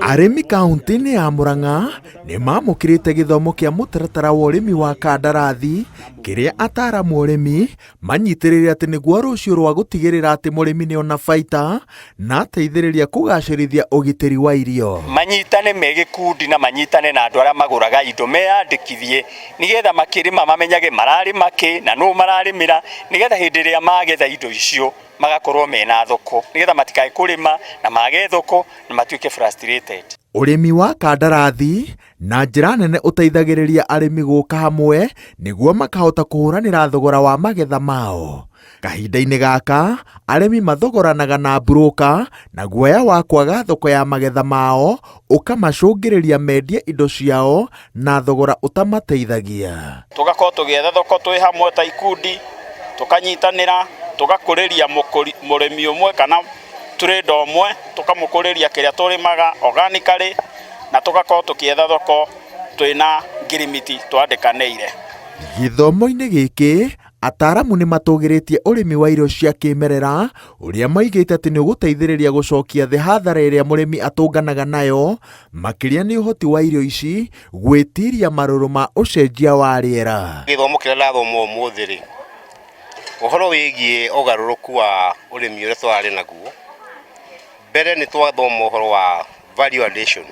Arimi kaunti-inĩ ya Murang'a nĩ mamũkĩrĩte gĩthomo kĩa mũtaratara wa ũrĩmi wa kandarathi kĩrĩa ataaramu ũrĩmi manyitĩrĩire atĩ nĩguo rũciũ rwa gũtigĩrĩra atĩ mũrĩmi nĩ ona baita na ateithĩrĩria kũgacĩrithia ũgitĩri wa irio. Manyitane me gĩkundi na manyitane na andũ arĩa magũraga indo meyandĩkithie nĩgetha makĩrĩma mamenyage mararĩma kĩ na nũ mararĩmĩra nĩgetha hĩndĩ ĩrĩa magetha indo icio magakorwo mena thoko nĩgetha matikae kũrĩma na mage thoko na matuĩke frustrated. Ũrĩmi wa kandarathi na njĩra nene ũteithagĩrĩria arĩmi gũka hamwe nĩguo makahota kũhũranĩra thogora wa magetha mao. Kahinda-inĩ gaka arĩmi mathogoranaga na broker na guoya wa kwaga thoko ya magetha mao ũkamacũngĩrĩria mendie indo ciao na thogora ũtamateithagia. Tugakorwo tũgĩetha thoko twĩ hamwe ta ikundi tukanyitanĩra tugakũrĩria mũrĩmi ũmwe kana trader ũmwe tukamũkũrĩria kĩrĩa tũrĩmaga organically na tugakorwo tũkĩetha thoko twĩna ngirimiti twandĩkanĩire. Gĩthomo-inĩ gĩkĩ ataaramu nĩ matũgĩrĩtie ũrĩmi wa irio cia kĩmerera ũrĩa maigĩte atĩ nĩ ũgũteithĩrĩria gũcokia thĩ hathara ĩrĩa mũrĩmi atũnganaga nayo makĩria nĩ ũhoti wa irio ici gwĩtiria marũrũ ma ũcenjia wa rĩera. Gĩthomo kĩrĩa ndathoma ũmũthĩ rĩ, ũhoro wĩgiĩ ũgarũrũku wa ũrĩmi ũrĩa twarĩ naguo. Mbere nĩ twathoma ũhoro wa value addition,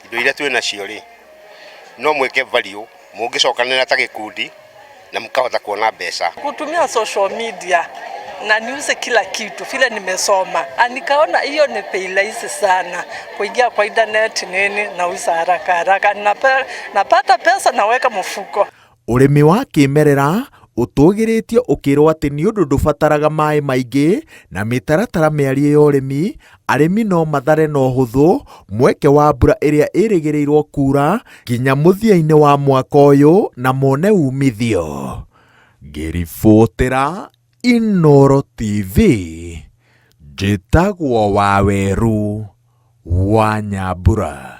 indo iria twĩ nacio rĩ no mwĩke value mũngĩcokanĩra ta gĩkundi na mkahota kuona mbeca. Kutumia social media na niuze kila kitu vile nimesoma. Nikaona hiyo ni bei rahisi sana. Kuingia kwa internet nini nauza haraka haraka napata pesa naweka mfuko. Ũrĩmi wa kĩmerera ũtũgĩrĩtio ũkĩrwo atĩ nĩ ũndũ ndũbataraga maĩ maingĩ na mĩtaratara mĩarie ya ũrĩmi, arĩmi no mathare na ũhũthũ mweke wa mbura ĩrĩa ĩrĩgĩrĩirwo kura nginya mũthia-inĩ wa mwaka ũyũ na mone umithio. Ngĩribotera Inooro TV, njĩtagwo Waweru wa Nyambura.